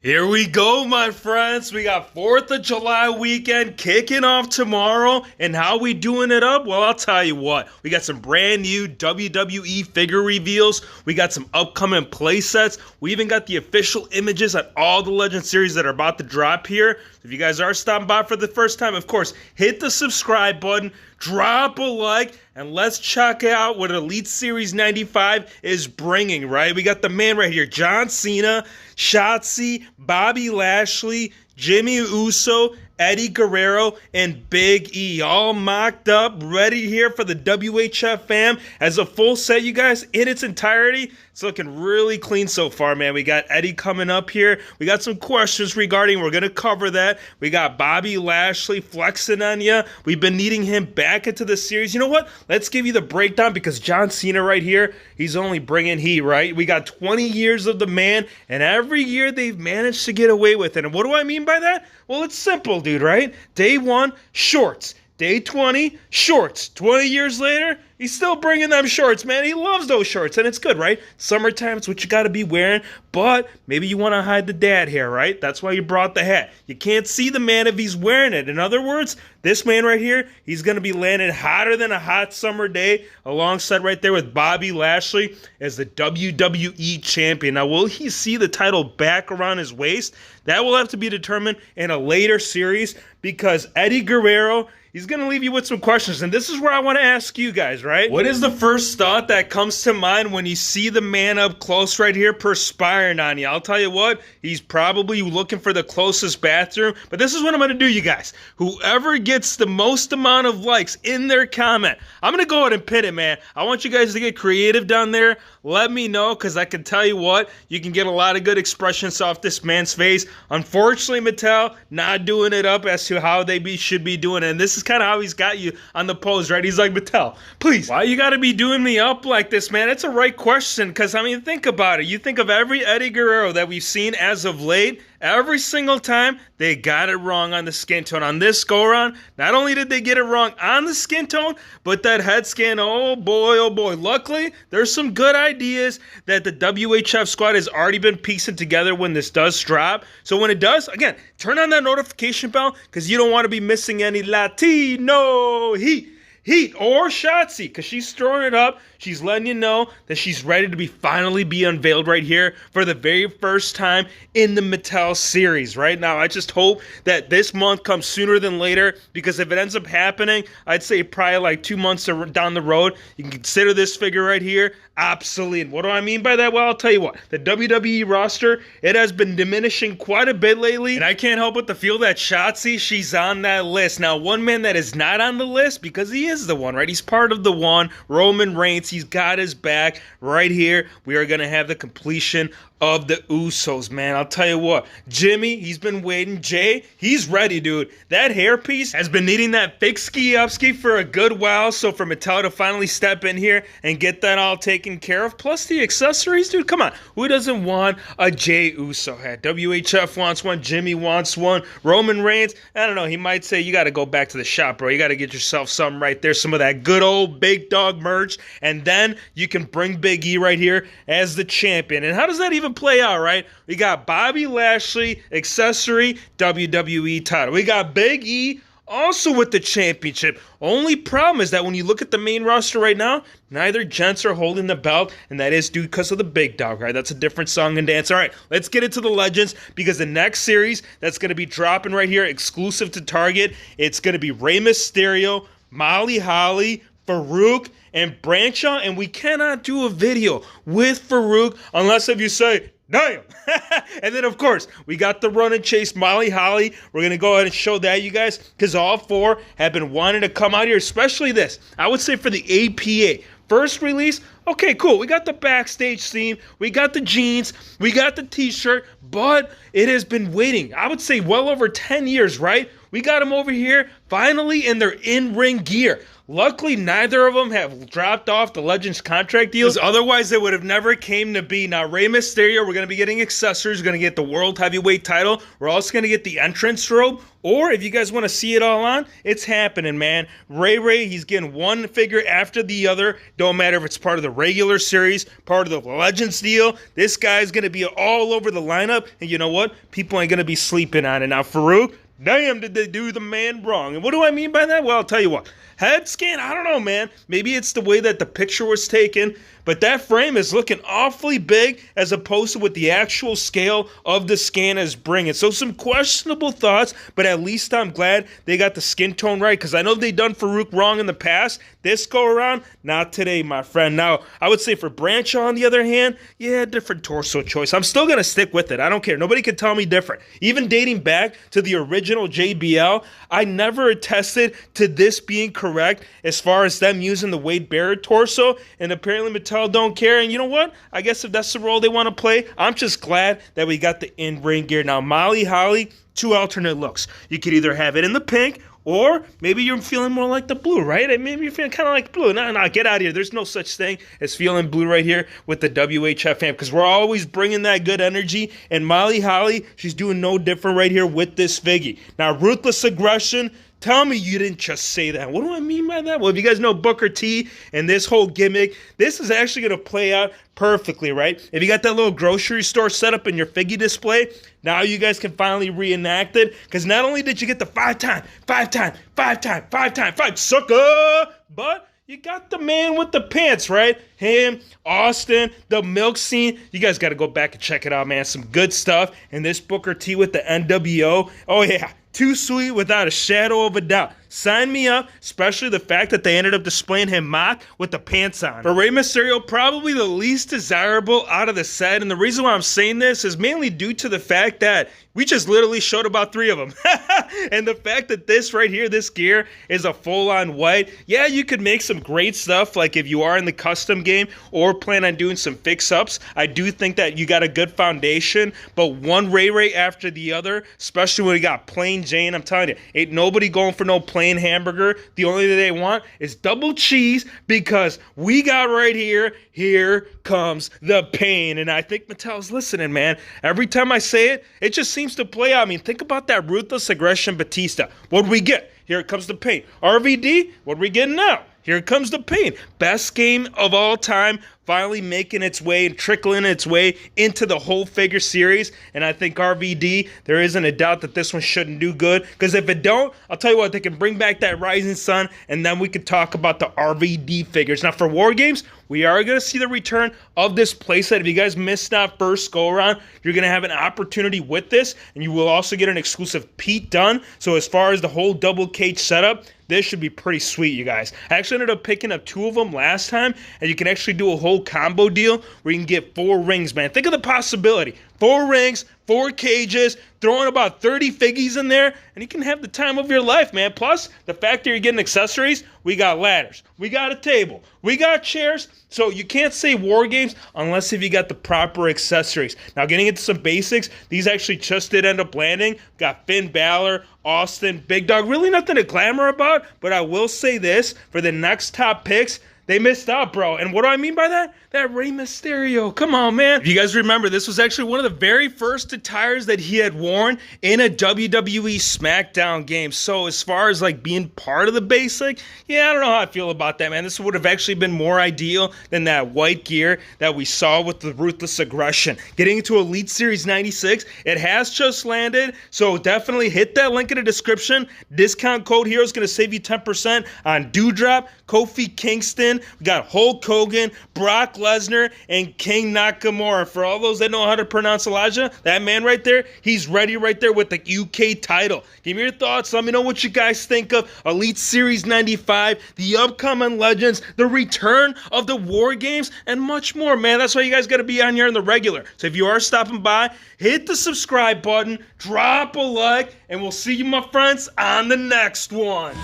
Here we go, my friends. We got 4th of July weekend kicking off tomorrow. And how we doing it up? Well, I'll tell you what. We got some brand new WWE figure reveals. We got some upcoming play sets. We even got the official images on all the Legend series that are about to drop here. If you guys are stopping by for the first time, of course, hit the subscribe button, drop a like, and let's check out what Elite Series 95 is bringing, right? We got the man right here, John Cena, Shotzi, Bobby Lashley, Jimmy Uso, Eddie Guerrero, and Big E, all mocked up, ready here for the WHF fam as a full set, you guys, in its entirety. It's looking really clean so far, man. We got Eddie coming up here. We got some questions regarding, we're going to cover that. We got Bobby Lashley flexing on you. We've been needing him back into the series. You know what? Let's give you the breakdown because John Cena right here, he's only bringing heat, right? We got 20 years of the man, and every year they've managed to get away with it. And what do I mean by that? Well, it's simple, dude, right? Day 1, shorts. Day 20, shorts. 20 years later, he's still bringing them shorts, man. He loves those shorts, and it's good, right? Summertime, it's what you got to be wearing, but maybe you want to hide the dad hair, right? That's why you brought the hat. You can't see the man if he's wearing it. In other words, this man right here, he's going to be landing hotter than a hot summer day alongside right there with Bobby Lashley as the WWE champion. Now, will he see the title back around his waist? That will have to be determined in a later series because Eddie Guerrero, he's going to leave you with some questions, and this is where I want to ask you guys, right? What is the first thought that comes to mind when you see the man up close right here perspiring on you? I'll tell you what, he's probably looking for the closest bathroom, but this is what I'm going to do, you guys. Whoever gets the most amount of likes in their comment, I'm going to go ahead and pin it, man. I want you guys to get creative down there. Let me know, because I can tell you what, you can get a lot of good expressions off this man's face. Unfortunately, Mattel not doing it up as to how they should be doing it, and this is kind of how he's got you on the pose, right? He's like, Mattel, please, why you got to be doing me up like this, man? It's a right question, because, I mean, think about it. You think of every Eddie Guerrero that we've seen as of late, every single time, they got it wrong on the skin tone. On this go-around, not only did they get it wrong on the skin tone, but that head scan, oh boy, oh boy. Luckily, there's some good ideas that the WHF squad has already been piecing together when this does drop. So when it does, again, turn on that notification bell because you don't want to be missing any Latino heat or Shotzi, because she's throwing it up. She's letting you know that she's ready to finally be unveiled right here for the very first time in the Mattel series. Right now, I just hope that this month comes sooner than later, because if it ends up happening, I'd say probably like 2 months down the road, you can consider this figure right here obsolete. What do I mean by that? Well, I'll tell you what. The WWE roster, it has been diminishing quite a bit lately, and I can't help but to feel that Shotzi, she's on that list. Now, one man that is not on the list, because he is the one, right? He's part of the one, Roman Reigns. He's got his back right here. We are going to have the completion of the Usos, man. I'll tell you what, Jimmy, he's been waiting. Jay, he's ready, dude. That hairpiece has been needing that fake ski-upski for a good while, so for Mattel to finally step in here and get that all taken care of, plus the accessories, dude, come on. Who doesn't want a Jay Uso hat? WHF wants one, Jimmy wants one, Roman Reigns, I don't know, he might say, you got to go back to the shop, bro. You got to get yourself something right there, some of that good old big dog merch, and then you can bring Big E right here as the champion. And how does that even play out, right? We got Bobby Lashley, accessory, WWE title. We got Big E also with the championship. Only problem is that when you look at the main roster right now, neither gents are holding the belt, and that is due because of the big dog, right? That's a different song and dance. All right, let's get into the Legends, because the next series that's going to be dropping right here, exclusive to Target, it's going to be Rey Mysterio, Molly Holly, Farouk, and Bradshaw, and we cannot do a video with Farouk unless if you say, damn. And then, of course, we got the run and chase Molly Holly. We're going to go ahead and show that, you guys, because all four have been wanting to come out here, especially this. I would say for the APA. First release, okay, cool. We got the backstage scene. We got the jeans. We got the t-shirt. But it has been waiting, I would say, well over 10 years, right? We got them over here finally in their in-ring gear. Luckily, neither of them have dropped off the Legends contract deals. Otherwise, they would have never came to be. Now, Rey Mysterio, we're going to be getting accessories. We're going to get the World Heavyweight title. We're also going to get the entrance robe. Or if you guys want to see it all on, it's happening, man. Ray, he's getting one figure after the other. Don't matter if it's part of the regular series, part of the Legends deal. This guy's going to be all over the lineup. And you know what? People ain't going to be sleeping on it. Now, Farouk, damn, did they do the man wrong. And what do I mean by that? Well, I'll tell you what. Head scan, I don't know, man. Maybe it's the way that the picture was taken, but that frame is looking awfully big as opposed to what the actual scale of the scan is bringing. So some questionable thoughts, but at least I'm glad they got the skin tone right, because I know they done Farouk wrong in the past. This go around, not today, my friend. Now, I would say for Bradshaw, on the other hand, yeah, different torso choice. I'm still going to stick with it. I don't care. Nobody can tell me different. Even dating back to the original JBL, I never attested to this being correct as far as them using the Wade Barrett torso, and apparently Mattel don't care. And you know what? I guess if that's the role they want to play, I'm just glad that we got the in-ring gear. Now, Molly Holly, two alternate looks. You could either have it in the pink, or maybe you're feeling more like the blue, right? Maybe you're feeling kind of like blue. No, get out of here. There's no such thing as feeling blue right here with the WHF fam, because we're always bringing that good energy. And Molly Holly, she's doing no different right here with this figgy. Now, Ruthless Aggression, tell me you didn't just say that. What do I mean by that? Well, if you guys know Booker T and this whole gimmick, this is actually going to play out perfectly, right? If you got that little grocery store set up in your figgy display, now you guys can finally reenact it, because not only did you get the five sucker, but you got the man with the pants, right? Him, Austin, the milk scene. You guys got to go back and check it out, man. Some good stuff. And this Booker T with the NWO. Oh, yeah. Too sweet without a shadow of a doubt. Sign me up, especially the fact that they ended up displaying him mock with the pants on. For Rey Mysterio, probably the least desirable out of the set, and the reason why I'm saying this is mainly due to the fact that we just literally showed about 3 of them. And the fact that this right here, this gear, is a full-on white. Yeah, you could make some great stuff, like if you are in the custom game or plan on doing some fix-ups. I do think that you got a good foundation, but one Ray after the other, especially when you got plain Jane, I'm telling you, ain't nobody going for no plain hamburger. The only thing they want is double cheese, because we got right here comes the pain. And I think Mattel's listening, man. Every time I say it, it just seems to play out. I mean, think about that Ruthless Aggression Batista. What'd we get? Here comes the pain. RVD, what are we getting now? Here comes the pain. Best game of all time, finally making its way and trickling its way into the whole figure series. And I think RVD, there isn't a doubt that this one shouldn't do good, because if it don't, I'll tell you what, they can bring back that Rising Sun, and then we could talk about the RVD figures. Now, for War Games, we are going to see the return of this playset. If you guys missed that first go-around, you're going to have an opportunity with this, and you will also get an exclusive Pete Dunne. So as far as the whole double cage setup, this should be pretty sweet, you guys. I actually ended up picking up 2 of them last time, and you can actually do a whole combo deal where you can get 4 rings, man. Think of the possibility. 4 rings, 4 cages, throwing about 30 figgies in there, and you can have the time of your life, man. Plus, the fact that you're getting accessories, we got ladders, we got a table, we got chairs, so you can't say War Games unless if you got the proper accessories. Now, getting into some basics, these actually just did end up landing. Got Finn Balor, Austin, Big Dog. Really nothing to clamor about, but I will say this, for the next top picks, they missed out, bro. And what do I mean by that? That Rey Mysterio. Come on, man. If you guys remember, this was actually one of the very first attires that he had worn in a WWE SmackDown game. So as far as like being part of the basic, yeah, I don't know how I feel about that, man. This would have actually been more ideal than that white gear that we saw with the Ruthless Aggression. Getting into Elite Series 96, it has just landed. So definitely hit that link in the description. Discount code HERO is going to save you 10% on Doudrop, Kofi Kingston. We got Hulk Hogan, Brock Lesnar, and King Nakamura. For all those that know how to pronounce Elijah, that man right there, he's ready right there with the UK title. Give me your thoughts. Let me know what you guys think of Elite Series 95, the upcoming Legends, the return of the War Games, and much more, man. That's why you guys got to be on here in the regular. So if you are stopping by, hit the subscribe button, drop a like, and we'll see you, my friends, on the next one.